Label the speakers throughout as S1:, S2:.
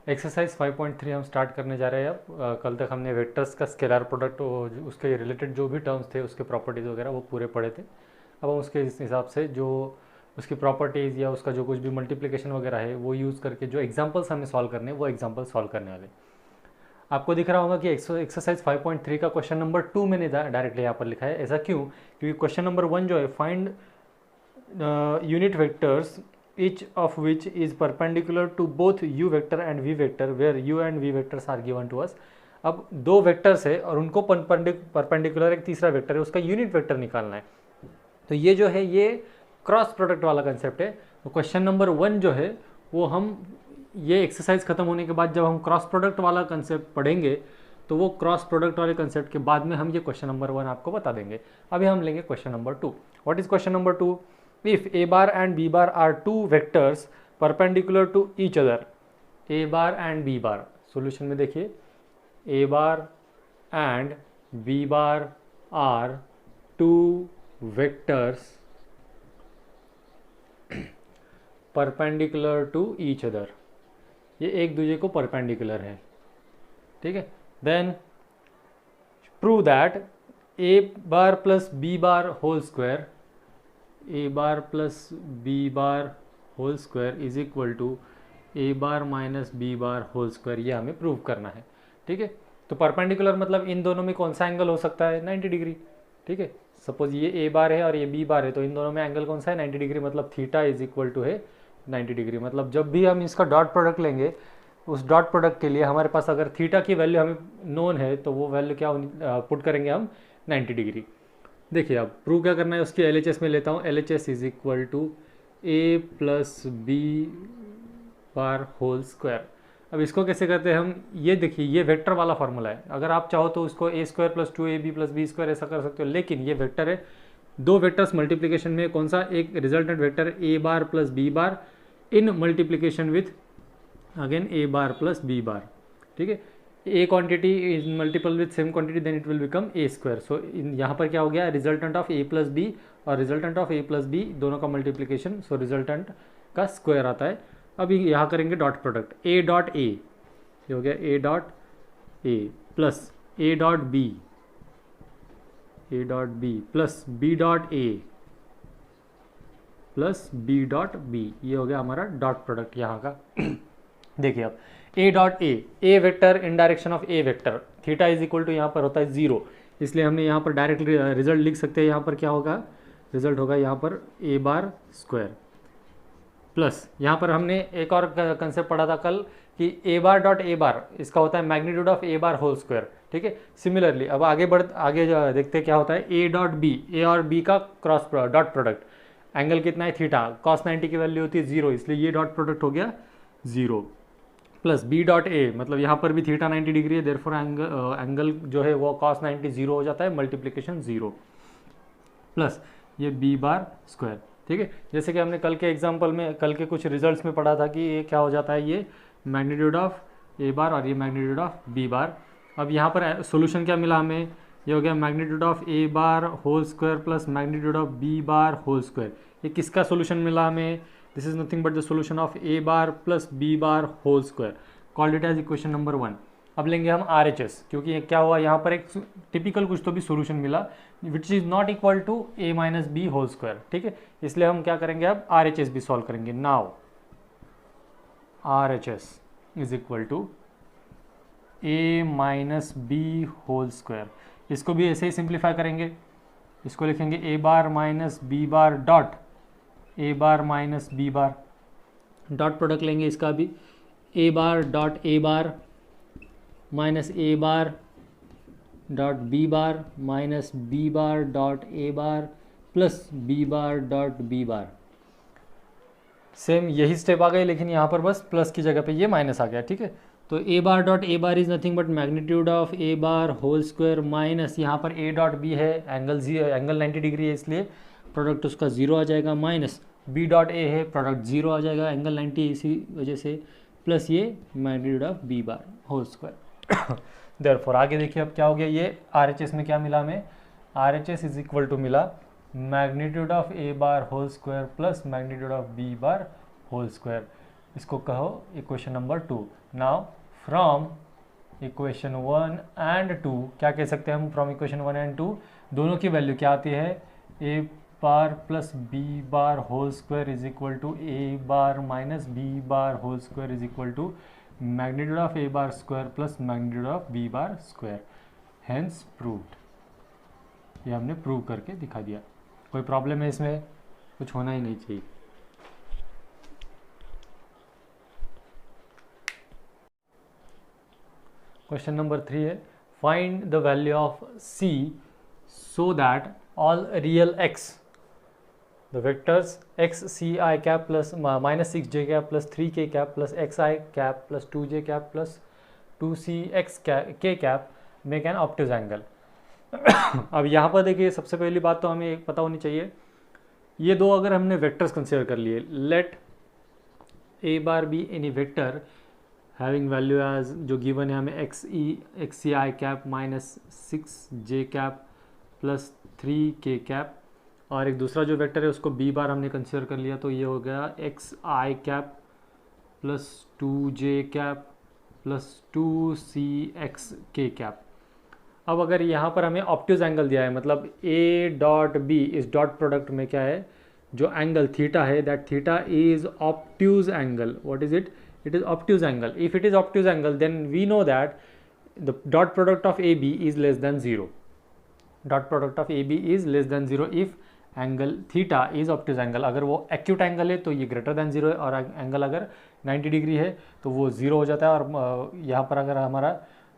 S1: Exercise 5.3 हम start करने जा रहे हैं अब। कल तक हमने वेक्टर्स का स्केलर प्रोडक्ट उसके रिलेटेड जो भी टर्म्स थे उसके प्रॉपर्टीज़ वगैरह वो पूरे पढ़े थे। अब हम उसके हिसाब से जो उसकी प्रॉपर्टीज़ या उसका जो कुछ भी मल्टीप्लिकेशन वगैरह है वो यूज़ करके जो एग्जांपल्स हमें सॉल्व करने हैं वो एग्जांपल सॉल्व करने वाले। आपको दिख रहा होगा कि एक्सरसाइज 5.3 का क्वेश्चन नंबर 2 मैंने डायरेक्टली यहाँ पर लिखा है। ऐसा क्यों? क्योंकि क्वेश्चन नंबर 1 जो है, find unit vectors each of which is perpendicular to both u vector and v vector where u and v vectors are given to us। अब दो वेक्टर्स है और उनको परपेंडिकुलर एक तीसरा वेक्टर है, उसका यूनिट वेक्टर निकालना है। तो ये जो है ये क्रॉस प्रोडक्ट वाला कंसेप्ट है। तो क्वेश्चन नंबर 1 जो है वो हम ये एक्सरसाइज खत्म होने के बाद जब हम क्रॉस प्रोडक्ट वाला कंसेप्ट पढ़ेंगे तो वो क्रॉस प्रोडक्ट वाले कंसेप्ट के बाद में हम ये क्वेश्चन नंबर 1 आपको बता देंगे। अभी हम लेंगे question number 2। What is question number 2? If a bar and b bar are two vectors perpendicular to each other, a bar and b bar, solution में देखिए, a bar and b bar are two vectors perpendicular to each other, ये एक दूसरे को perpendicular है, ठीक है। Then prove that a bar plus b bar whole square, a bar plus b bar whole square is equal to a bar minus b bar whole square, ये हमें prove करना है, ठीक है। तो परपेंडिकुलर मतलब इन दोनों में कौन सा एंगल हो सकता है? 90 डिग्री, ठीक है। सपोज ये a बार है और ये b बार है, तो इन दोनों में एंगल कौन सा है? 90 डिग्री, मतलब थीटा इज इक्वल टू है 90 डिग्री। मतलब जब भी हम इसका डॉट प्रोडक्ट लेंगे, उस डॉट प्रोडक्ट के लिए हमारे पास अगर थीटा की वैल्यू हमें नोन है तो वो वैल्यू क्या पुट करेंगे हम? 90 डिग्री। देखिए अब प्रूव क्या करना है, उसकी LHS में लेता हूँ। LHS is equal to a plus b bar whole square. अब इसको कैसे करते हैं हम? ये देखिए ये वेक्टर वाला फार्मूला है। अगर आप चाहो तो उसको a square plus 2ab plus b square ऐसा कर सकते हो, लेकिन ये वेक्टर है। दो वेक्टर्स मल्टीप्लिकेशन में कौन सा? एक resultant vector a bar plus b bar in multiplication with again a bar plus b bar, ठीक है। A quantity is multiple with same quantity, then it will become a square. So यहाँ पर क्या हो गया? Resultant of a plus b और resultant of a plus b दोनों का मल्टीप्लिकेशन, सो रिजल्टेंट का स्क्वायर आता है। अब यहाँ करेंगे dot product, a dot a, ये हो गया a dot a plus a dot b, a dot b plus b dot a plus b dot B, ये हो गया हमारा डॉट प्रोडक्ट यहाँ का। देखिए अब a dot a vector in direction of a vector, theta is equal to यहाँ पर होता है 0, इसलिए हमने यहाँ पर डायरेक्ट रिजल्ट लिख सकते हैं। यहाँ पर क्या होगा? रिजल्ट होगा यहाँ पर ए बार स्क्वायर प्लस यहाँ पर हमने एक और कंसेप्ट पढ़ा था कल कि ए बार डॉट ए बार, इसका होता है magnitude of A bar whole square, ठीक है। सिमिलरली अब आगे देखते क्या होता है। ए डॉट बी, ए और बी का क्रॉस डॉट प्रोडक्ट, एंगल कितना है? थीटा, कॉस 90 की वैल्यू होती है 0, इसलिए ये डॉट प्रोडक्ट हो गया 0 प्लस बी डॉट ए, मतलब यहाँ पर भी थीटा 90 डिग्री है, देयरफॉर एंगल जो है वो कॉस 90 0 हो जाता है, मल्टीप्लिकेशन 0 प्लस ये बी बार स्क्वायर, ठीक है। जैसे कि हमने कल के एग्जांपल में, कल के कुछ रिजल्ट्स में पढ़ा था कि ये क्या हो जाता है, ये मैग्नीट्यूड ऑफ ए बार और ये मैग्नीट्यूड ऑफ बी बार। अब यहाँ पर सोल्यूशन क्या मिला हमें? ये हो गया magnitude of A bar whole square plus magnitude of B bar whole square. ये किसका सोल्यूशन मिला हमें? This is nothing but the solution of A bar plus b bar whole square, called it as equation number 1। अब लेंगे हम RHS, क्योंकि ये क्या हुआ, यहाँ पर एक टिपिकल कुछ तो भी सोल्यूशन मिला which is not equal to a minus b whole square, ठीक है। इसलिए हम क्या करेंगे, अब RHS भी सॉल्व करेंगे। Now RHS is equal to a minus b whole square, इसको भी ऐसे ही सिंप्लीफाई करेंगे। इसको लिखेंगे a bar minus b bar dot a bar minus b bar, dot product लेंगे इसका भी, a bar dot a bar minus a bar dot b bar minus b bar dot a bar plus b bar dot b bar. Same यही step आ गई, लेकिन यहाँ पर बस प्लस की जगह पे ये माइनस आ गया, ठीक है। तो a bar dot a bar is nothing but magnitude of A bar whole square minus यहाँ पर ए डॉट बी है, एंगल 90 डिग्री है, इसलिए प्रोडक्ट उसका 0 आ जाएगा, माइनस बी डॉट ए है, प्रोडक्ट 0 आ जाएगा, एंगल 90 इसी वजह से, प्लस ये magnitude of B bar whole square. Therefore आगे देखिए अब क्या हो गया, ये RHS में क्या मिला हमें? RHS इज इक्वल टू मिला magnitude of A bar whole square plus magnitude of B bar whole square. इसको कहो equation number 2। Now from equation 1 and 2 क्या कह सकते हैं हम? फ्रॉम इक्वेशन 1 एंड 2 दोनों की वैल्यू क्या आती है? A bar plus b bar whole square is equal to a bar minus b bar whole square is equal to magnitude of A bar square plus magnitude of B bar square. Hence proved. ये हमने prove करके दिखा दिया। कोई problem है इसमें? कुछ होना ही नहीं चाहिए। क्वेश्चन नंबर 3 है find the value of c so that all real x the vectors x c i cap plus minus 6j cap plus 3k cap plus x i cap plus 2j cap plus 2c x k cap make an obtuse angle. अब यहाँ पर देखिए, सबसे पहली बात तो हमें एक पता होनी चाहिए, ये दो अगर हमने वेक्टर्स कंसिडर कर लिए, let a bar b any vector having value as जो गिवन है हमें x c i cap minus 6j cap plus 3k cap, और एक दूसरा जो वेक्टर है उसको b बार हमने कंसिडर कर लिया, तो ये हो गया x i cap plus 2j cap plus 2cx k cap. अब अगर यहाँ पर हमें ऑब्ट्यूज एंगल दिया है, मतलब a डॉट b इस डॉट प्रोडक्ट में क्या है, जो एंगल थीटा है, that theta is obtuse angle. What is it? It is obtuse angle. If it is obtuse angle, then we know that the dot product of AB is less than 0. Dot product of AB is less than 0 if angle theta is obtuse angle. अगर वो acute angle है तो ये greater than 0 है, और angle अगर 90 degree है तो वो 0 हो जाता है, और यहाँ पर अगर हमारा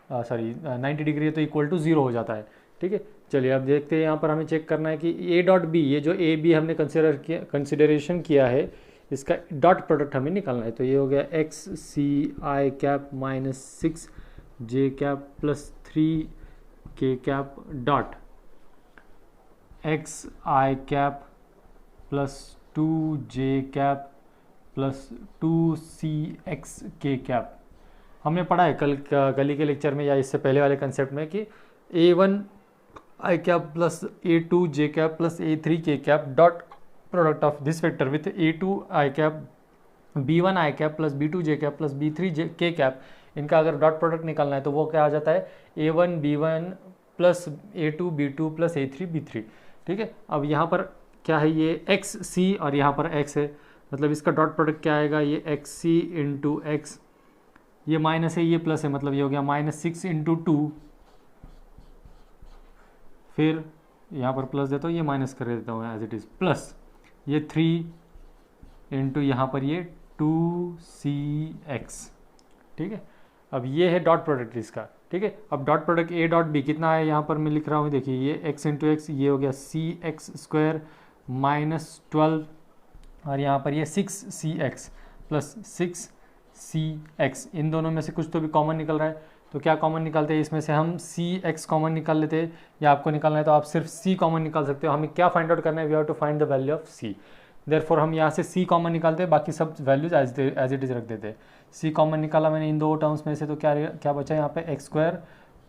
S1: 90 डिग्री है तो इक्वल टू 0 हो जाता है। ठीक है, चलिए अब देखते हैं। यहाँ पर हमें चेक करना है कि A डॉट B, ये जो A B हमने कंसिडरेशन किया है, इसका डॉट प्रोडक्ट हमें निकालना है। तो ये हो गया x c i cap minus 6j cap plus 3k cap dot x i cap plus 2j cap plus 2cx k cap. हमने पढ़ा है कल के लेक्चर में या इससे पहले वाले कंसेप्ट में कि a1 I cap plus a2 j cap plus a3 k cap dot product of this vector with a2 i cap b1 i cap plus b2 j cap plus b3 k cap, इनका अगर dot product निकालना है तो वो क्या आ जाता है? a1 b1 plus a2 b2 plus a3 b3। ठीक है, अब यहाँ पर क्या है, ये एक्स सी और यहाँ पर x है, मतलब इसका डॉट प्रोडक्ट क्या आएगा? ये एक्स सी इंटू एक्स, ये माइनस है ये प्लस है, मतलब ये हो गया माइनस 6 इंटू 2, फिर यहाँ पर प्लस देता हूँ, ये माइनस कर देता हूँ एज इट इज़, प्लस ये 3 इंटू यहाँ पर ये 2cx। ठीक है, अब ये है डॉट प्रोडक्ट इसका। ठीक है, अब dot product a dot b कितना है, यहाँ पर मैं लिख रहा हूँ, देखिए ये x इंटू एक्स, ये हो गया cx स्क्वायर माइनस 12, और यहाँ पर ये 6cx प्लस 6cx, इन दोनों में से कुछ तो भी कॉमन निकल रहा है, तो क्या कॉमन निकालते हैं? इसमें से हम cx कॉमन निकाल लेते हैं, या आपको निकालना है तो आप सिर्फ c कॉमन निकाल सकते हो। हमें क्या फाइंड आउट करना है? We have to find the value of c। Therefore हम यहाँ से c कॉमन निकालते हैं, बाकी सब वैल्यूज एज इट इज रख देते हैं। c कॉमन निकाला मैंने इन दो टर्म्स में से, तो क्या बचा यहाँ पे? X square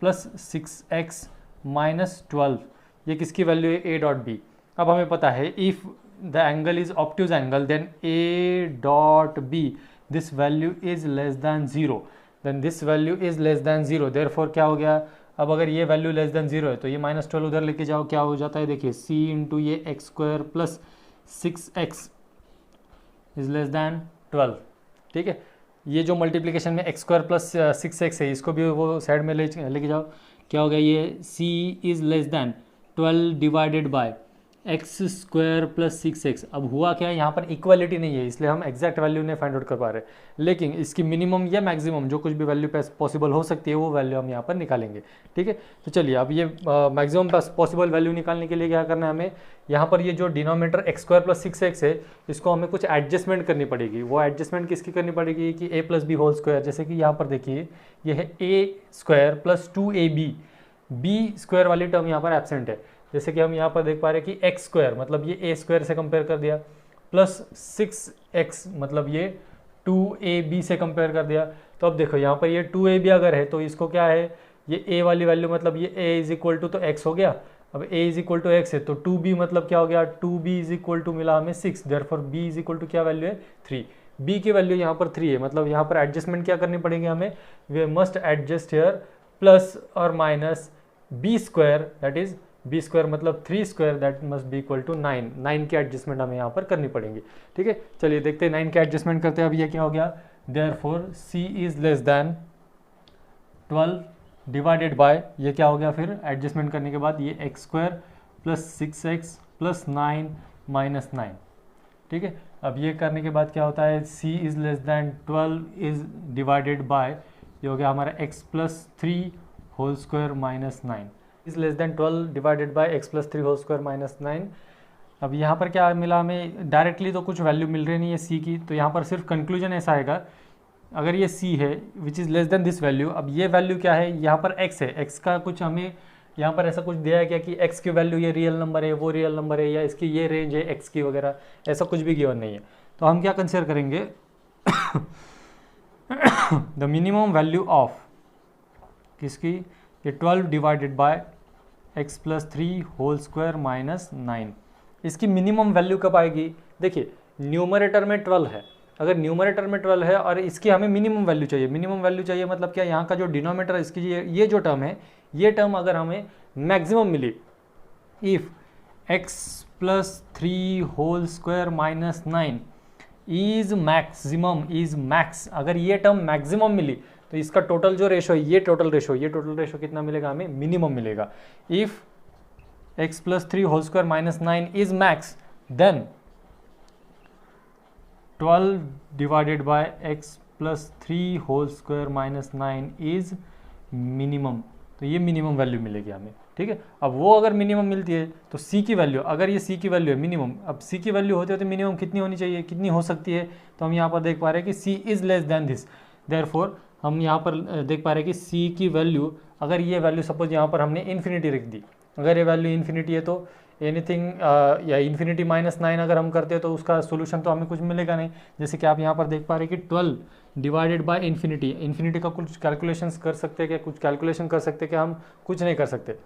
S1: plus 6x minus 12, ये किसकी वैल्यू है? a dot b। अब हमें पता है if the angle is obtuse angle then a dot b this value is less than 0, then this value is less than 0। Therefore क्या हो गया? अब अगर ये वैल्यू लेस दैन 0 है तो ये माइनस 12 उधर लेके जाओ, क्या हो जाता है? देखिए c इंटू ये x square plus 6x is less than 12। ठीक है, ये जो मल्टीप्लिकेशन में एक्स स्क्वायर प्लस 6x है, इसको भी वो साइड में लेके जाओ, क्या हो गया? ये c is less than 12 divided bye x square plus 6x। अब हुआ क्या, यहाँ पर इक्वालिटी नहीं है, इसलिए हम एग्जैक्ट वैल्यू नहीं फाइंड आउट कर पा रहे, लेकिन इसकी मिनिमम या मैक्सिमम जो कुछ भी वैल्यू पॉसिबल हो सकती है वो वैल्यू हम यहाँ पर निकालेंगे। ठीक है, तो चलिए अब ये मैक्सिमम पॉसिबल वैल्यू निकालने के लिए क्या करना है हमें? यहाँ पर ये जो denominator x square plus 6x है, इसको हमें कुछ एडजस्टमेंट करनी पड़ेगी। वो एडजस्टमेंट किसकी करनी पड़ेगी? कि a plus b whole square. जैसे कि यहाँ पर देखिए ये है a square plus 2ab, b square वाली टर्म यहाँ पर एब्सेंट है। जैसे कि हम यहाँ पर देख पा रहे हैं कि एक्स स्क्वायर मतलब ये ए स्क्वायर से कंपेयर कर दिया, प्लस 6x मतलब ये 2ab से कंपेयर कर दिया। तो अब देखो यहाँ पर ये 2ab अगर है तो इसको क्या है, ये a वाली वैल्यू मतलब ये a इज इक्वल टू तो x हो गया। अब a is equal to x है तो 2b मतलब क्या हो गया? 2b इज इक्वल टू मिला हमें 6, therefore b is equal to क्या वैल्यू है? 3। बी की वैल्यू यहाँ पर 3 है, मतलब यहाँ पर एडजस्टमेंट क्या करनी पड़ेगी हमें, we must adjust here plus और minus B square, that is B square मतलब 3 square that must be equal to 9, 9 की एडजस्टमेंट हमें यहाँ पर करनी पड़ेगी। ठीक है, चलिए देखते हैं 9 की एडजस्टमेंट करते हैं। अब ये क्या हो गया, therefore c is less than 12 divided by, ये क्या हो गया फिर एडजस्टमेंट करने के बाद, ये x square plus 6x plus 9 minus 9। ठीक है, अब ये करने के बाद क्या होता है, c is less than 12 is divided by, ये हो गया हमारा x plus 3 whole square minus 9 is less than 12 divided by x plus 3 whole square minus 9। अब यहाँ पर क्या मिला हमें, डायरेक्टली तो कुछ वैल्यू मिल रही नहीं है c की, तो यहाँ पर सिर्फ कंक्लूजन ऐसा आएगा, अगर ये c है which is less than this value, अब ये वैल्यू क्या है, यहाँ पर x है, x का कुछ हमें यहाँ पर ऐसा कुछ दिया है क्या कि x की वैल्यू ये रियल नंबर है, वो रियल नंबर है, या इसकी ये रेंज है x की वगैरह, ऐसा कुछ भी गिवन नहीं है। तो हम क्या कंसिडर करेंगे, द मिनिमम वैल्यू ऑफ किसकी, ये 12 divided by x plus 3 whole square minus 9, इसकी मिनिमम वैल्यू कब आएगी, देखिए न्यूमरेटर में 12 है, अगर न्यूमरेटर में 12 है और इसकी हमें मिनिमम वैल्यू चाहिए, मिनिमम वैल्यू चाहिए मतलब क्या, यहाँ का जो डिनोमिनेटर है इसकी ये जो टर्म है, ये टर्म अगर हमें मैक्सिमम मिली, if x plus 3 whole square minus 9 is maximum, is max, अगर ये टर्म मैक्सिमम मिली तो इसका टोटल जो रेशो है, ये टोटल रेशो कितना मिलेगा हमें, मिनिमम मिलेगा। If x plus 3 whole square minus 9 is max, then 12 divided by x plus 3 whole square minus 9 is minimum, तो ये मिनिमम वैल्यू मिलेगी हमें। ठीक है, अब वो अगर मिनिमम मिलती है तो c की वैल्यू, अगर ये c की वैल्यू है मिनिमम, अब c की वैल्यू होते होते मिनिमम कितनी होनी चाहिए, कितनी हो सकती है, तो हम यहाँ पर देख पा रहे हैं कि c is less then this, therefore हम यहाँ पर देख पा रहे हैं कि c की वैल्यू, अगर ये वैल्यू सपोज यहाँ पर हमने इन्फिनिटी रख दी, अगर ये वैल्यू इन्फिनिटी है तो एनीथिंग या इन्फिनिटी माइनस 9 अगर हम करते हैं तो उसका सोल्यूशन तो हमें कुछ मिलेगा नहीं। जैसे कि आप यहाँ पर देख पा रहे हैं कि 12 डिवाइडेड बाय इन्फिनिटी का कुछ कैलकुलेशंस कर सकते हैं क्या, कुछ कैलकुलेशन कर सकते हैं क्या, हम कुछ नहीं कर सकते,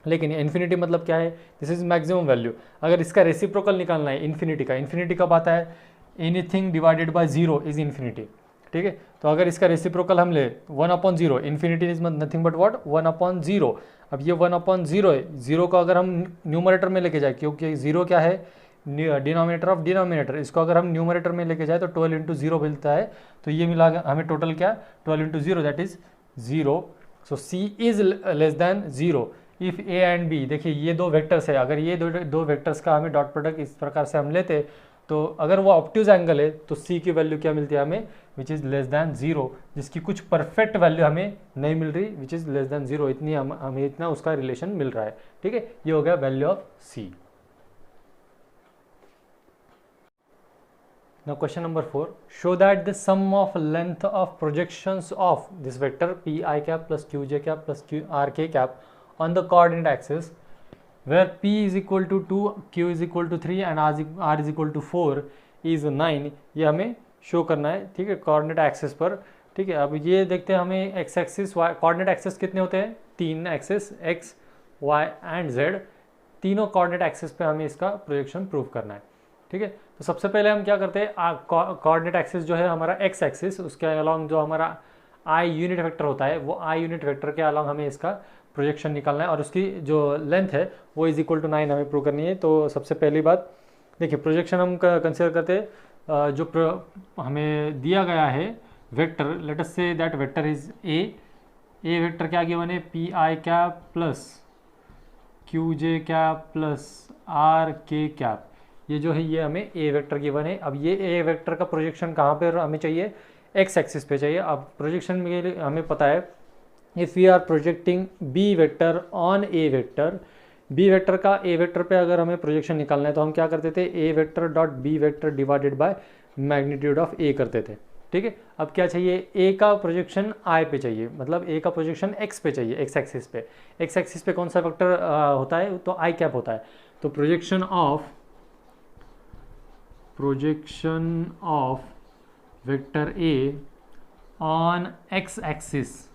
S1: लेकिन इन्फिनिटी मतलब क्या है, दिस इज मैक्सिमम वैल्यू। अगर इसका रेसिप्रोकल निकालना है इन्फिनिटी कब आता है, anything divided by 0 is infinity. ठीक है, तो अगर इसका रेसिप्रोकल हम ले 1/0, infinity is nothing but what 1/0, अब ये 1/0 है, 0 को अगर हम न्यूमरेटर में लेके जाए, क्योंकि 0 क्या है डिनोमिनेटर ऑफ डिनोमिनेटर, इसको अगर हम न्यूमरेटर में लेके जाए तो 12 इंटू 0 मिलता है, तो ये मिला हमें टोटल क्या 12 into 0 that is 0, so c is less then 0 if a and b। देखिए ये दो वेक्टर्स है, अगर ये दो वेक्टर्स का हमें डॉट प्रोडक्ट इस प्रकार से हम लेते तो अगर वो ऑब्ट्यूज एंगल है तो c की वैल्यू क्या मिलती है हमें, विच इज़ लेस दैन 0, जिसकी कुछ परफेक्ट वैल्यू हमें नहीं मिल रही, विच इज़ लेस दैन 0, इतनी हमें इतना उसका रिलेशन मिल रहा है। ठीक है, ये हो गया value of c। Now question number 4, show that the sum of length of projections of this vector pi cap plus qj cap plus rk cap on the coordinate axis where p is equal to 2, q is equal to 3 and r is equal to 4 is 9, ये हमें show करना है। ठीक है, coordinate axis पर। ठीक है, अब ये देखते हैं हमें x axis y, coordinate axis कितने होते हैं, 3 axis x y and z, तीनों कोऑर्डिनेट एक्सिस पे हमें इसका प्रोजेक्शन प्रूव करना है। ठीक है, तो सबसे पहले हम क्या करते हैं, कोऑर्डिनेट एक्सिस जो है हमारा एक्स एक्सिस, उसके अलॉन्ग जो हमारा आई यूनिट वेक्टर होता है, वो आई यूनिट वेक्टर के अलॉन्ग हमें इसका प्रोजेक्शन निकालना है और उसकी जो लेंथ है वो इज इक्वल टू 9 हमें प्रूव करनी है। तो सबसे पहली बात देखिए, प्रोजेक्शन हम कंसिडर करते हैं जो हमें दिया गया है vector, let us say that vector is a vector क्या गिवन है, P I cap plus Q J cap plus R K cap, ये जो है ये हमें ए वेक्टर गिवन है। अब ये ए वेक्टर का प्रोजेक्शन कहाँ पे हमें चाहिए, एक्स एक्सिस पे चाहिए। अब प्रोजेक्शन के लिए हमें पता है if we are projecting B vector on A vector, B vector का ए वेक्टर पे अगर हमें प्रोजेक्शन निकालना है तो हम क्या करते थे, A vector dot B vector divided by magnitude of A करते थे। ठीक है, अब क्या चाहिए, ए का प्रोजेक्शन आई पे चाहिए, मतलब ए का प्रोजेक्शन एक्स पे चाहिए, एक्स एक्सिस पे। एक्स एक्सिस पे कौन सा वेक्टर होता है, तो आई कैप होता है। तो projection of vector A on X axis,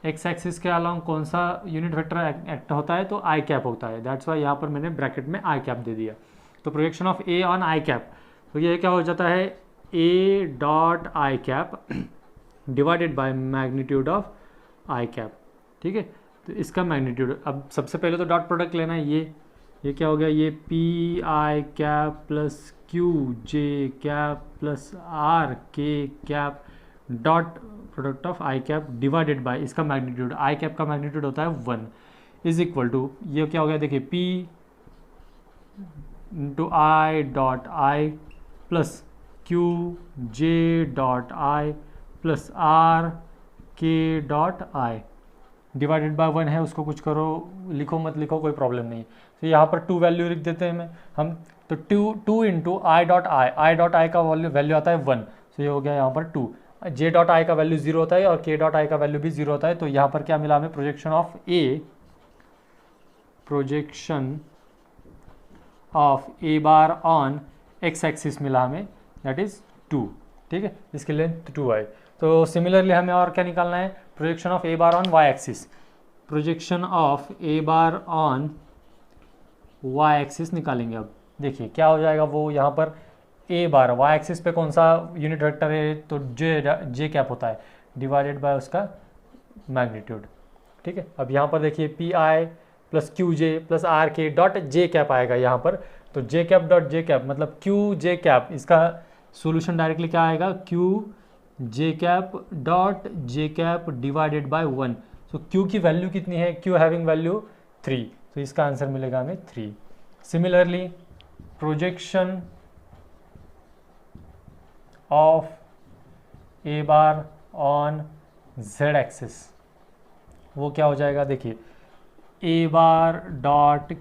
S1: x axis के अलॉन्ग कौन सा यूनिट वेक्टर एक्ट होता है, तो आई कैप होता है। दैट्स वाई यहाँ पर मैंने ब्रैकेट में आई कैप दे दिया। तो projection of A on I cap, तो ये क्या हो जाता है, ए dot I cap divided by magnitude of I cap, ठीक है। तो इसका मैग्नीट्यूड, अब सबसे पहले तो डॉट प्रोडक्ट लेना है, ये क्या हो गया, ये P I cap plus Q J cap plus R K cap dot product of I cap divided by इसका मैग्नीट्यूड, आई कैप का मैग्नीट्यूड होता है 1 इज इक्वल टू, ये क्या हो गया देखिए, P into I dot I plus Q J dot I plus R K dot I divided by 1 है, उसको कुछ करो, लिखो मत लिखो कोई प्रॉब्लम नहीं। तो यहाँ पर 2 वैल्यू लिख देते हैं हम, तो 2 इंटू आई डॉट आई का वैल्यू आता है 1, तो ये हो गया यहाँ पर 2, जे डॉट आई का वैल्यू 0 होता है और के डॉट आई का वैल्यू भी 0 होता है। तो यहाँ पर क्या मिला हमें, projection of A bar on X axis मिला हमें, दैट इज 2, ठीक है, इसकी लेंथ 2 है। तो सिमिलरली हमें और क्या निकालना है, projection of A bar on Y axis, projection of A bar on Y axis निकालेंगे। अब देखिए क्या हो जाएगा, वो यहाँ पर ए बार वाई एक्सिस पे कौन सा यूनिट वेक्टर है, तो जे कैप होता है डिवाइडेड बाय उसका मैग्नीट्यूड, ठीक है। अब यहाँ पर देखिए P I plus Q J plus R K dot J cap आएगा यहाँ पर, तो J cap dot J cap मतलब क्यू जे कैप, इसका सोल्यूशन डायरेक्टली क्या आएगा, Q J cap dot J cap divided by 1। So Q की value कितनी है, क्यू हैविंग वैल्यू 3, तो इसका आंसर मिलेगा हमें 3। Similarly projection of A bar on Z axis, वो क्या हो जाएगा, देखिए ए बार डॉट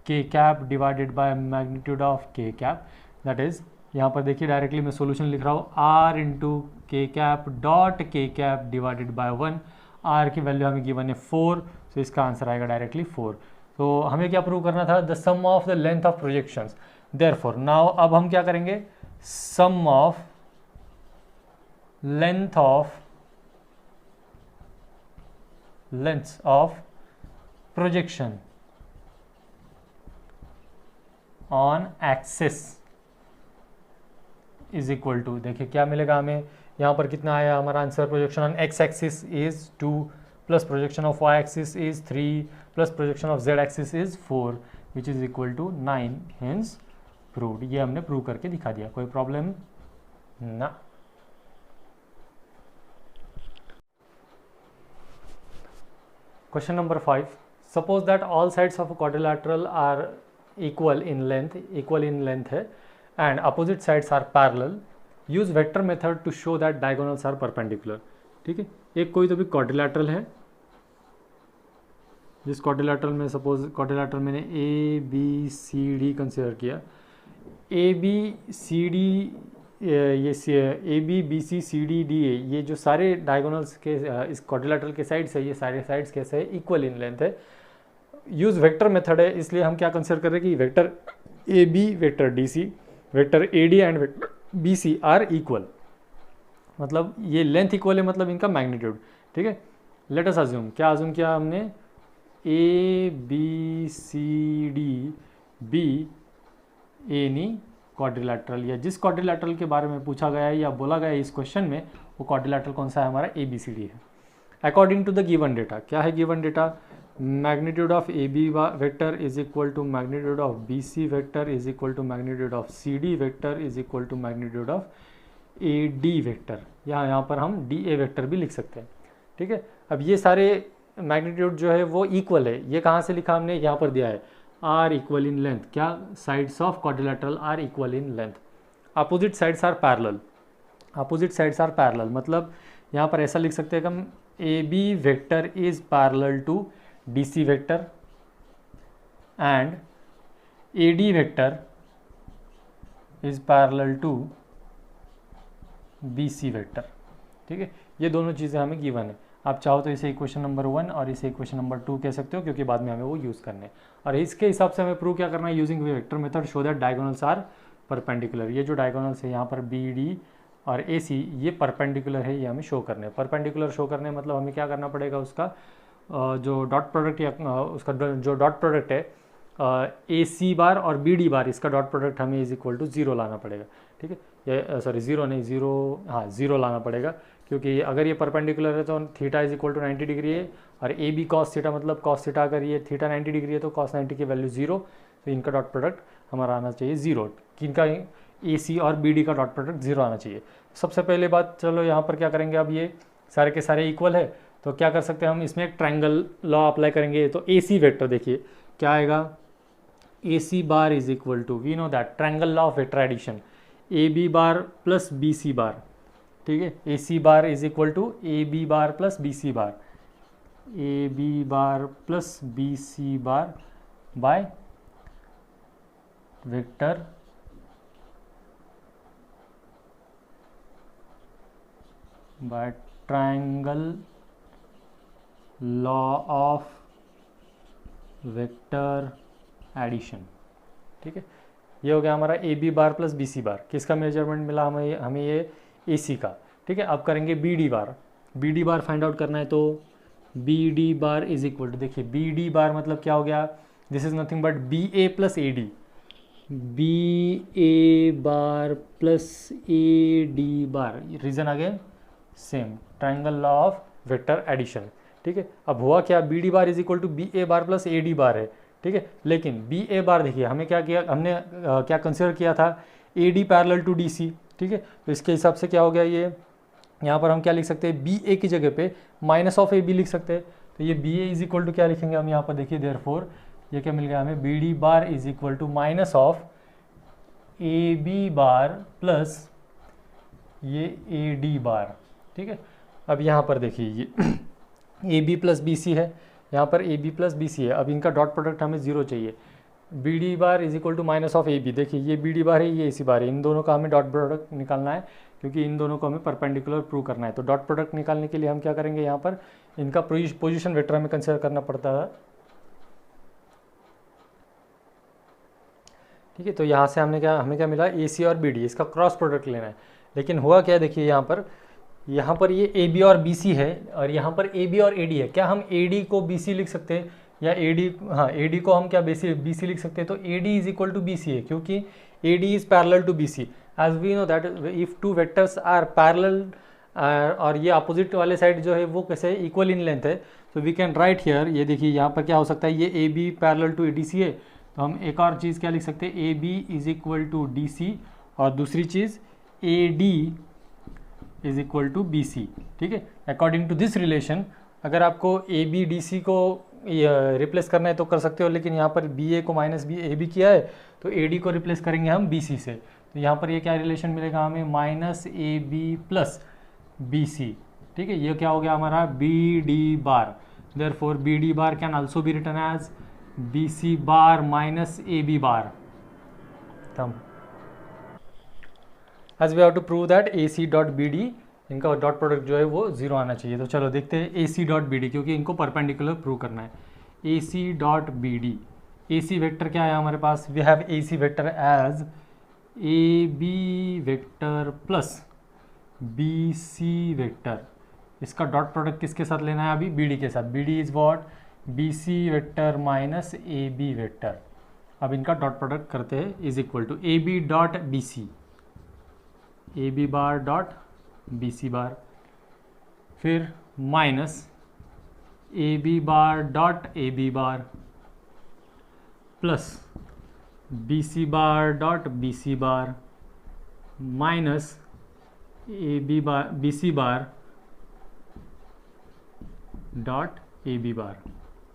S1: के cap divided by magnitude of के कैप, दैट इज यहाँ पर देखिए डायरेक्टली मैं सॉल्यूशन लिख रहा हूँ, आर इंटू के कैप डॉट के कैप डिवाइडेड बाय 1, आर की वैल्यू हमें गिवन है 4, तो इसका आंसर आएगा डायरेक्टली 4। तो हमें क्या प्रूव करना था, the sum of the length of projections, therefore now अब हम क्या करेंगे, sum of length of projection on axis is equal to, देखिए क्या मिलेगा हमें, यहाँ पर कितना आया हमारा answer, projection on X axis is 2 plus projection of Y axis is 3 plus projection of Z axis is 4 which is equal to 9, hence proved. ये हमने प्रूव करके दिखा दिया, कोई प्रॉब्लम ना। Question number 5, suppose that all sides of a quadrilateral are equal in length है and opposite sides are parallel, use vector method to show that diagonals are perpendicular, ठीक है। एक कोई तो भी क्वाड्रिलैटरल है, जिस क्वाड्रिलैटरल में सपोज क्वाड्रिलैटरल मैंने A B C D consider किया, ए बी सी डी ये A B B C C D D A, ये जो सारे डायगोनल्स के इस क्वाड्रिलैटरल के साइड्स है, ये सारे साइड्स कैसे है, इक्वल इन लेंथ है। यूज वेक्टर मेथड है, इसलिए हम क्या कंसिडर कर रहे हैं कि vector A B vector D C vector A D and vector B C are equal, मतलब ये लेंथ इक्वल है, मतलब इनका मैग्नीट्यूड, ठीक है। लेट अस अज्यूम, क्या अज्यूम किया हमने, A B C D be any quadrilateral, या जिस क्वाड्रिलैटरल के बारे में पूछा गया है या बोला गया है इस क्वेश्चन में, वो क्वाड्रिलैटरल कौन सा है हमारा, ए बी सी डी है। According to the given data, क्या है given data, magnitude of AB vector is equal to magnitude of BC vector is equal to magnitude of CD vector is equal to magnitude of AD vector, यहाँ पर हम DA vector भी लिख सकते हैं, ठीक है। अब ये सारे मैग्नीट्यूड जो है वो इक्वल है, ये कहाँ से लिखा हमने, यहाँ पर दिया है आर इक्वल इन लेंथ, क्या sides of quadrilateral are equal in length, opposite sides are parallel, opposite sides are parallel, मतलब यहाँ पर ऐसा लिख सकते हैं कि हम A B vector is parallel to DC vector and AD vector is parallel to BC vector, ठीक है। ये दोनों चीज़ें हमें गिवन है, आप चाहो तो इसे इक्वेशन नंबर 1 और इसे इक्वेशन नंबर 2 कह सकते हो, क्योंकि बाद में हमें वो यूज़ करने हैं। और इसके हिसाब से हमें प्रूव क्या करना है, using vector method show that diagonals are perpendicular, ये जो डायगोनल्स है यहाँ पर बी डी और ए सी, ये परपेंडिकुलर है, ये हमें शो करने हैं। परपेंडिकुलर शो करने मतलब हमें क्या करना पड़ेगा, उसका जो डॉट प्रोडक्ट या उसका जो डॉट प्रोडक्ट है ए सी बार और बी डी बार, इसका डॉट प्रोडक्ट हमें इज इक्वल टू 0 लाना पड़ेगा, ठीक है। या सॉरी ज़ीरो नहीं, ज़ीरो, हाँ ज़ीरो लाना पड़ेगा, क्योंकि अगर ये परपेंडिकुलर है तो theta is equal to 90 degree है, और ए बी कॉस थीटा मतलब कॉस थीटा, अगर ये थीटा 90 डिग्री है तो कॉस 90 की वैल्यू ज़ीरो, तो इनका डॉट प्रोडक्ट हमारा आना चाहिए ज़ीरो, किनका ए सी और बी डी का डॉट प्रोडक्ट ज़ीरो आना चाहिए। सबसे पहले बात, चलो यहाँ पर क्या करेंगे, अब ये सारे के सारे इक्वल है तो क्या कर सकते हैं हम, इसमें एक ट्रायंगल लॉ अप्लाई करेंगे। तो ए सी वेक्टर देखिए क्या आएगा, A C bar is equal to, we know that triangle law of vector addition, A B bar plus B C bar, ठीक है। A C bar is equal to A B bar plus B C bar, A B bar plus B C bar by vector by triangle law of vector addition, ठीक है। ये हो गया हमारा A B bar plus B C bar, किसका measurement मिला हमें ये ए सी का, ठीक है। अब करेंगे B D bar, B D bar find out करना है, तो B D bar is equal to, देखिए बी डी बार मतलब क्या हो गया, this is nothing but B A plus A D, B A bar plus A D bar, reason again same, triangle law of vector addition, ठीक है। अब हुआ क्या, B D bar is equal to B A bar plus A D बार है, ठीक है। लेकिन B A बार देखिए हमें क्या किया, हमने क्या कंसिडर किया था, A D parallel to D C, ठीक है। तो इसके हिसाब से क्या हो गया, ये यहाँ पर हम क्या लिख सकते हैं, बी ए की जगह पे माइनस ऑफ ए बी लिख सकते हैं। तो ये B A is equal to क्या लिखेंगे हम यहाँ पर, देखिए देयरफॉर ये क्या मिल गया हमें, B D bar is equal to minus of A B bar plus ये ए डी बार, ठीक है। अब यहाँ पर देखिए ये A B plus B C है, यहाँ पर A B plus B C है, अब इनका डॉट प्रोडक्ट हमें जीरो चाहिए, B D bar is equal to minus of A B, देखिए ये बी डी बार है, ये ए सी बार है, इन दोनों का हमें डॉट प्रोडक्ट निकालना है, क्योंकि इन दोनों को हमें परपेंडिकुलर प्रूव करना है। तो डॉट प्रोडक्ट निकालने के लिए हम क्या करेंगे, यहाँ पर इनका पोजिशन वेक्टर हमें कंसिडर करना पड़ता है, ठीक है। तो यहाँ से हमें क्या मिला, ए सी और बी डी, इसका क्रॉस प्रोडक्ट लेना है। लेकिन हुआ क्या, देखिए यहाँ पर ये ए बी और बी सी है, और यहाँ पर ए बी और ए डी है, क्या हम ए डी को बी सी लिख सकते हैं, या ए डी, हाँ ए डी को हम क्या बी सी लिख सकते हैं। तो A D is equal to B C है, क्योंकि A D is parallel to B C, as we know that if two vectors are parallel, और ये अपोजिट वाले साइड जो है वो कैसे इक्वल इन लेंथ है, तो वी कैन राइट हियर, ये देखिए यहाँ पर क्या हो सकता है, ये A B parallel to A D C है, तो हम एक और चीज़ क्या लिख सकते हैं, A B is equal to D C, और दूसरी चीज़ A D is equal to B C, ठीक है। अकॉर्डिंग टू दिस रिलेशन, अगर आपको ए बी डी सी को रिप्लेस करना है तो कर सकते हो, लेकिन यहाँ पर बी ए को माइनस बी ए बी किया है, तो ए डी को रिप्लेस करेंगे हम बी सी से, तो यहाँ पर ये क्या रिलेशन मिलेगा हमें, minus A B plus B C, ठीक है। ये क्या हो गया हमारा, B D bar, therefore B D bar can also be written as B C bar minus A B bar, as we have to prove that A C dot B D, इनका dot product जो है वो zero आना चाहिए। तो चलो देखते हैं A C dot B D, क्योंकि इनको परपेंडिकुलर प्रूव करना है। A C dot B D, A C vector क्या है हमारे पास, we have A C vector as A B vector plus B C vector, इसका डॉट प्रोडक्ट किसके साथ लेना है अभी, बी डी के साथ, B D is what, B C vector minus A B vector. अब इनका डॉट प्रोडक्ट करते हैं, is equal to A B dot B C, A B bar dot B C bar, फिर minus A B bar dot A B bar plus B C bar dot B C bar minus A B C bar dot A B bar,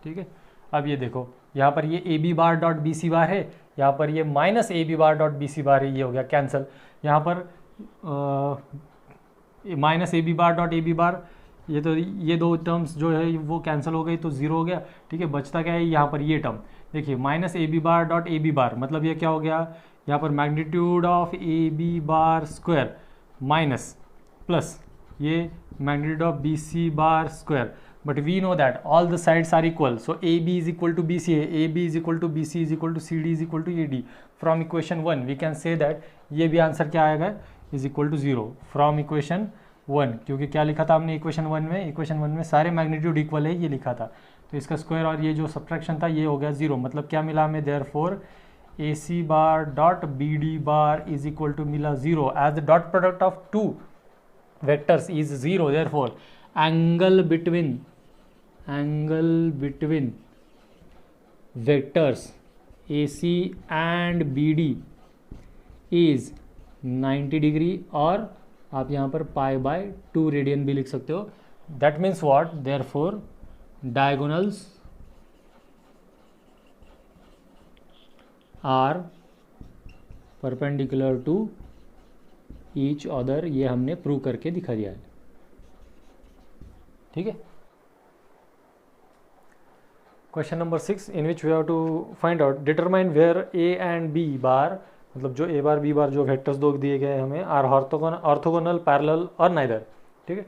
S1: ठीक है। अब ये देखो यहाँ पर ये A B bar dot B C bar है, यहाँ पर ये minus A B bar dot B C bar है, ये हो गया कैंसिल। यहाँ पर minus A B bar dot A B bar, ये दो टर्म्स जो है वो कैंसिल हो गई, तो जीरो हो गया, ठीक है। बचता क्या है यहाँ पर ये टर्म, देखिए minus A B bar dot A B bar, मतलब ये क्या हो गया, यहाँ पर magnitude of A B bar square minus plus ये magnitude of B C bar square, but we know that all the sides are equal, so A B is equal to B C है, A B is equal to B C is equal to C D is equal to A D. From equation 1 we can say that ये भी answer क्या आएगा, is equal to zero from equation 1, क्योंकि क्या लिखा था हमने इक्वेशन 1 में, इक्वेशन 1 में सारे मैग्नीट्यूड इक्वल है ये लिखा था, तो इसका स्क्वायर और ये जो सब्ट्रैक्शन था ये हो गया जीरो, मतलब क्या मिला हमें, therefore AC bar dot BD bar is equal to मिला 0 as the dot product of two vectors is 0, therefore angle between vectors AC and BD is 90 degree, और आप यहाँ पर पाई बाय 2 रेडियन भी लिख सकते हो. That means what, therefore diagonals are perpendicular to each other. ये हमने प्रूव करके दिखा दिया है. ठीक है. Question number 6 in which we have to find out determine where A and B bar, मतलब जो ए बार बी बार जो वेक्टर्स दो दिए गए हमें आर ऑर्थोगोनल पैरेलल और नाइदर. ठीक है.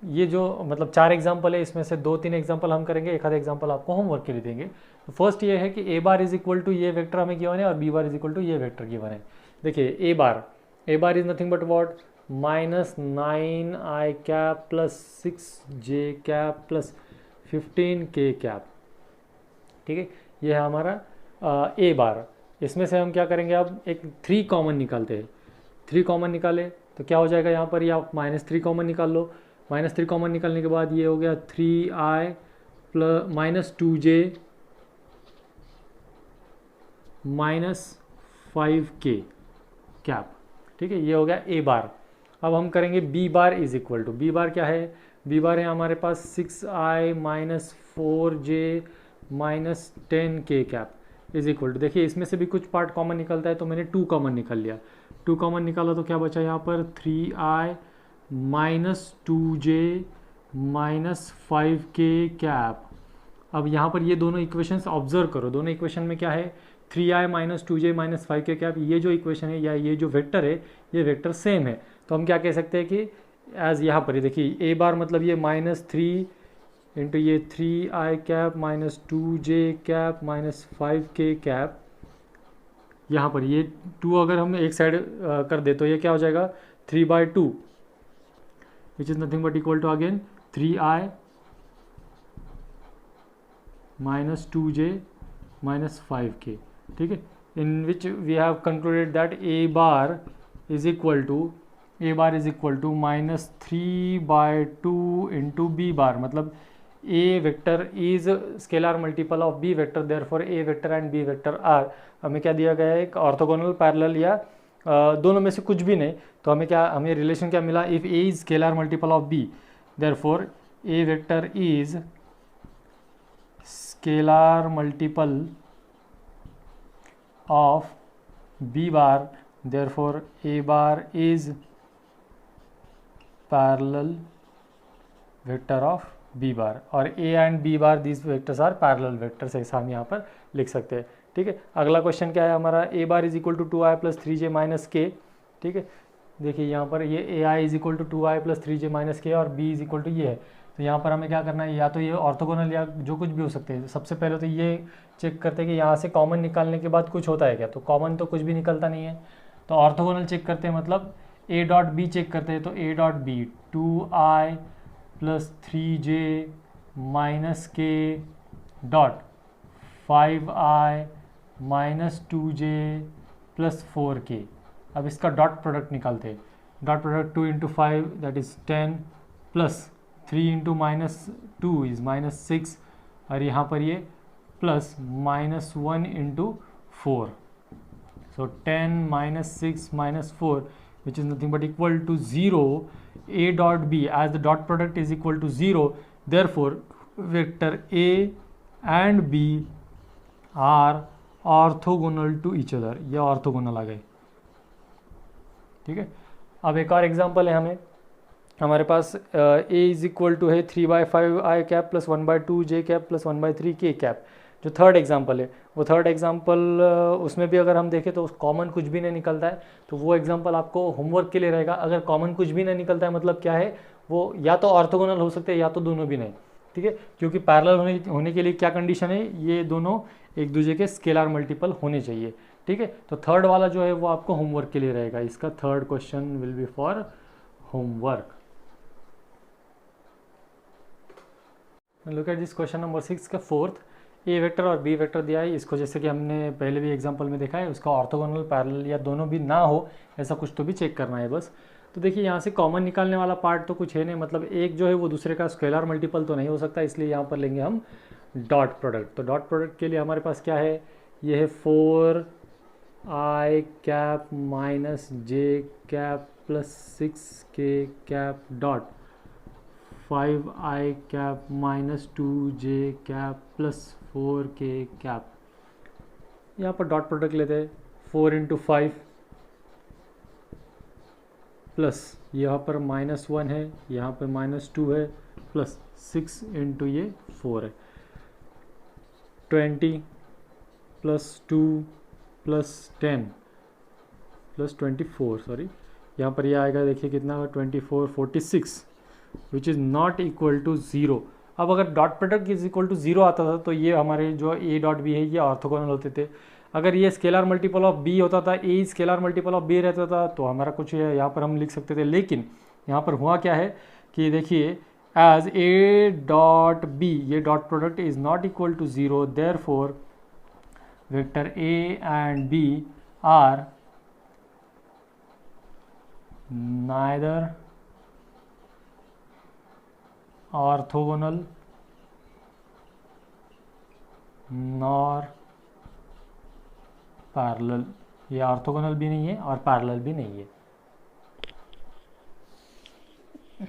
S1: ये जो मतलब 4 एग्जाम्पल है, इसमें से 2-3 एग्जाम्पल हम करेंगे, एक आधा एग्जाम्पल आपको होमवर्क के लिए देंगे. तो फर्स्ट ये है कि A bar is equal to ये वेक्टर हमें गिवन है और B bar is equal to ये वेक्टर गिवन है. देखिए A bar is nothing but what, -9i cap plus 6j cap plus 15k cap. ठीक है. ये है हमारा ए बार. इसमें से हम क्या करेंगे, अब एक 3 कॉमन निकालते हैं. 3 कॉमन निकाले तो क्या हो जाएगा यहाँ पर, या -3 कॉमन निकाल लो. -3 कॉमन निकालने के बाद ये हो गया 3i plus -2j -5k cap. ठीक है. ये हो गया ए बार. अब हम करेंगे B bar is equal to, B bar क्या है, बी बार है हमारे पास 6i -4j -10k cap is equal to. देखिए इसमें से भी कुछ पार्ट कॉमन निकलता है, तो मैंने 2 कॉमन निकाल लिया. 2 कॉमन निकाला तो क्या बचा यहाँ पर, 3i -2j -5k कैप. अब यहाँ पर ये दोनों इक्वेशंस ऑब्जर्व करो. दोनों इक्वेशन में क्या है, 3i -2j -5k कैप. ये जो इक्वेशन है या ये जो वेक्टर है, ये वेक्टर सेम है. तो हम क्या कह सकते हैं कि एज यहाँ पर देखिए ए बार मतलब ये -3 इंटू ये 3i cap -2j cap -5k cap. यहाँ पर ये 2 अगर हम एक साइड कर दे तो ये क्या हो जाएगा, 3/2 which is nothing but equal to again 3i -2j -5k. ठीक है. In which we have concluded that A bar is equal to -3/2 into B bar. मतलब A vector is scalar multiple of B vector, therefore A vector and B vector are. हमें क्या दिया गया है, एक orthogonal parallel या दोनों में से कुछ भी नहीं. तो हमें रिलेशन क्या मिला, if A is scalar multiple of B, therefore A vector is scalar multiple of B bar, therefore A bar is parallel vector of B bar. और A and B bar these vectors are parallel vectors, ऐसा हम यहाँ पर लिख सकते हैं. ठीक है. अगला क्वेश्चन क्या है हमारा, A bar is equal to 2i plus 3j minus K. ठीक है. देखिए यहाँ पर ये A I is equal to 2i plus 3j minus K और b इज इक्वल टू ये है. तो यहाँ पर हमें क्या करना है, या तो ये ऑर्थोगोनल या जो कुछ भी हो सकते हैं. सबसे पहले तो ये चेक करते हैं कि यहाँ से कॉमन निकालने के बाद कुछ होता है क्या. तो कॉमन तो कुछ भी निकलता नहीं है. तो ऑर्थोगोनल चेक करते हैं, मतलब ए डॉट बी चेक करते हैं. तो A dot B 2i plus 3j minus K dot 5i minus 2j plus 4k. अब इसका डॉट प्रोडक्ट निकालते हैं. Dot product 2 into 5 that is 10 plus 3 into -2 is -6 और यहाँ पर ये plus -1 into 4. So 10 -6 -4 which is nothing but equal to 0. A dot b as the dot product is equal to 0, therefore vector A and B are orthogonal to each other. ये orthogonal आ गए. ठीक है. अब एक और एग्जांपल है हमारे पास A is equal to है 3/5i cap plus 1/2j cap plus 1/3k cap. जो थर्ड एग्जांपल है वो थर्ड एग्जांपल उसमें भी अगर हम देखें तो कॉमन कुछ भी नहीं निकलता है. तो वो एग्जांपल आपको होमवर्क के लिए रहेगा. अगर कॉमन कुछ भी नहीं निकलता है मतलब क्या है, वो या तो ऑर्थोगोनल हो सकते हैं या तो दोनों भी नहीं. ठीक है. क्योंकि पैरेलल होने के लिए क्या कंडीशन है, ये दोनों एक दूसरे के स्केलर मल्टीपल होने चाहिए. ठीक है. तो थर्ड वाला जो है वो आपको होमवर्क के लिए रहेगा. इसका third question will be for homework. Look at this question number 6 का फोर्थ. ए वेक्टर और बी वेक्टर दिया है, इसको जैसे कि हमने पहले भी एग्जांपल में देखा है, उसका ऑर्थोगोनल पैरेलल या दोनों भी ना हो ऐसा कुछ तो भी चेक करना है बस। तो देखिए यहाँ से कॉमन निकालने वाला पार्ट तो कुछ है नहीं, मतलब एक जो है वो दूसरे का स्केलर मल्टीपल तो नहीं हो सकता, इसलिए यहाँ पर लेंगे हम डॉट प्रोडक्ट। तो डॉट प्रोडक्ट के लिए हमारे पास क्या है, ये है 4i cap minus J cap plus 6k cap dot 5i cap minus 2j cap plus 4k cap. यहाँ पर डॉट प्रोडक्ट लेते हैं 4 इंटू 5 प्लस यहाँ पर -1 है, यहाँ पर -2 है, प्लस 6 इंटू ये 4 है, 20 प्लस 2 प्लस 10 प्लस 24, सॉरी यहाँ पर ये आएगा, देखिए कितना 24 46 which is not equal to 0। अब अगर dot product is equal to 0 आता था तो ये हमारे जो ए डॉट बी है ये ऑर्थोगोनल होते थे। अगर ये स्केलर मल्टीपल ऑफ बी होता था, a scalar multiple of B रहता था, तो हमारा कुछ यहाँ पर हम लिख सकते थे। लेकिन यहाँ पर हुआ क्या है कि देखिए एज ए डॉट बी, ये dot product is not equal to 0, therefore vector A and B are neither orthogonal nor parallel. ये ऑर्थोगोनल भी नहीं है और पैरेलल भी नहीं है।